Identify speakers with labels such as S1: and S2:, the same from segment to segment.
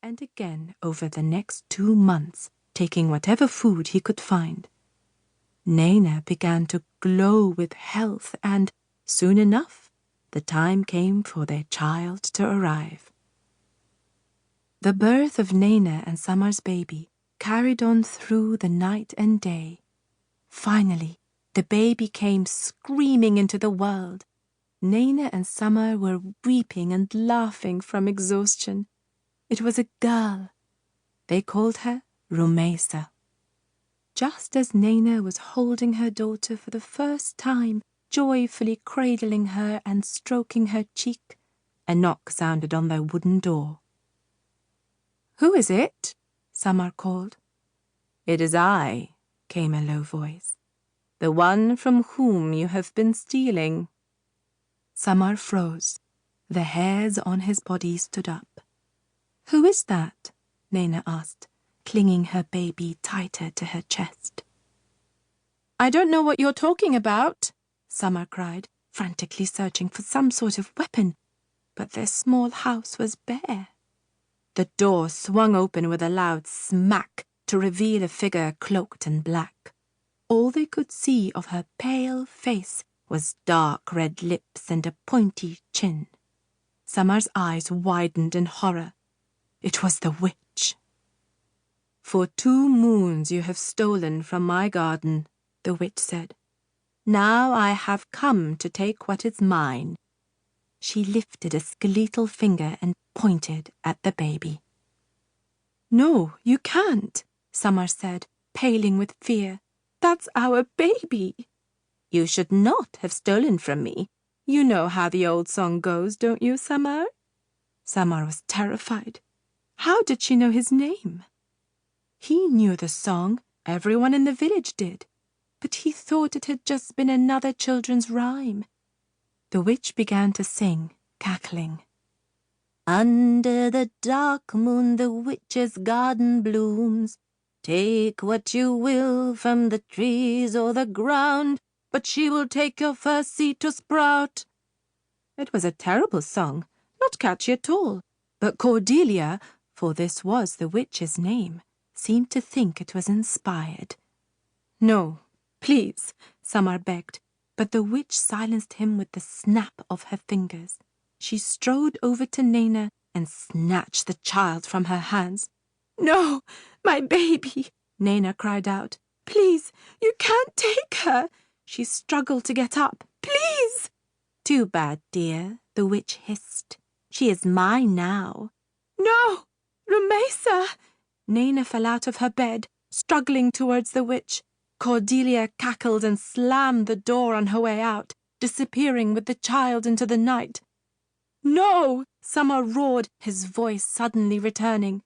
S1: and again over the next 2 months, taking whatever food he could find. Nana began to glow with health, and, soon enough, the time came for their child to arrive. The birth of Nana and Summer's baby carried on through the night and day. Finally, the baby came screaming into the world. Nana and Summer were weeping and laughing from exhaustion. It was a girl. They called her Rumaysa. Just as Nana was holding her daughter for the first time, joyfully cradling her and stroking her cheek, a knock sounded on their wooden door. "Who is it?" Summer called. "It is I," came a low voice. "The one from whom you have been stealing." Summer froze. The hairs on his body stood up. "Who is that?" Nana asked, clinging her baby tighter to her chest. "I don't know what you're talking about," Summer cried, frantically searching for some sort of weapon, but their small house was bare. The door swung open with a loud smack to reveal a figure cloaked in black. All they could see of her pale face was dark red lips and a pointy chin. Summer's eyes widened in horror. It was the witch. "For 2 moons you have stolen from my garden," the witch said. "Now I have come to take what is mine." She lifted a skeletal finger and pointed at the baby. "No, you can't," Summer said, paling with fear. "That's our baby." "You should not have stolen from me. You know how the old song goes, don't you, Summer?" Summer was terrified. How did she know his name? He knew the song, everyone in the village did, but he thought it had just been another children's rhyme. The witch began to sing, cackling. "Under the dark moon the witch's garden blooms. Take what you will from the trees or the ground, but she will take your first seed to sprout." It was a terrible song, not catchy at all, but Cordelia, for this was the witch's name, seemed to think it was inspired. "No, please," Summer begged, but the witch silenced him with the snap of her fingers. She strode over to Nana and snatched the child from her hands. "No, my baby!" Nana cried out. "Please, you can't take her!" She struggled to get up. "Please!" "Too bad, dear," the witch hissed. "She is mine now." "No, Rumaysa!" Nana fell out of her bed, struggling towards the witch. Cordelia cackled and slammed the door on her way out, disappearing with the child into the night. "No!" Summer roared, his voice suddenly returning.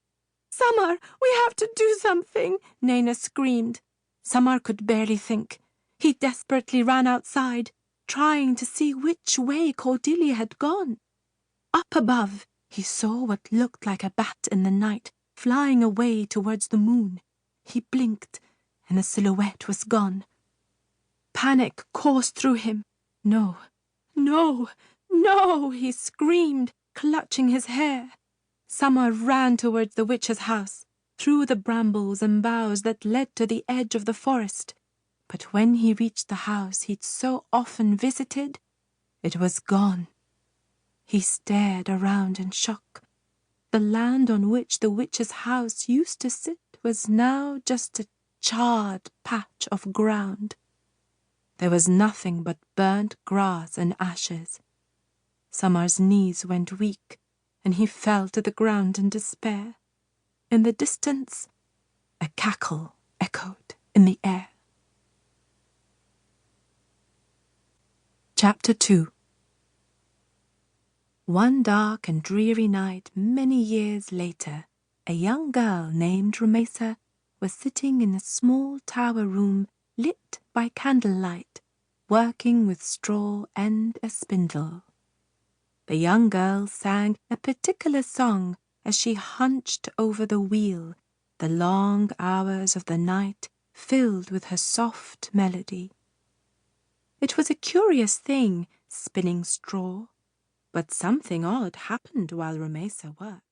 S1: "Summer, we have to do something!" Nana screamed. Summer could barely think. He desperately ran outside, trying to see which way Cordelia had gone. Up above, he saw what looked like a bat in the night, flying away towards the moon. He blinked, and the silhouette was gone. Panic coursed through him. "No, no, no!" he screamed, clutching his hair. Summer ran towards the witch's house, through the brambles and boughs that led to the edge of the forest. But when he reached the house he'd so often visited, it was gone. He stared around in shock. The land on which the witch's house used to sit was now just a charred patch of ground. There was nothing but burnt grass and ashes. Summer's knees went weak, and he fell to the ground in despair. In the distance, a cackle echoed in the air. Chapter 2. One dark and dreary night many years later, a young girl named Rumaysa was sitting in a small tower room lit by candlelight, working with straw and a spindle. The young girl sang a particular song as she hunched over the wheel, the long hours of the night filled with her soft melody. It was a curious thing, spinning straw, but something odd happened while Rumaysa worked.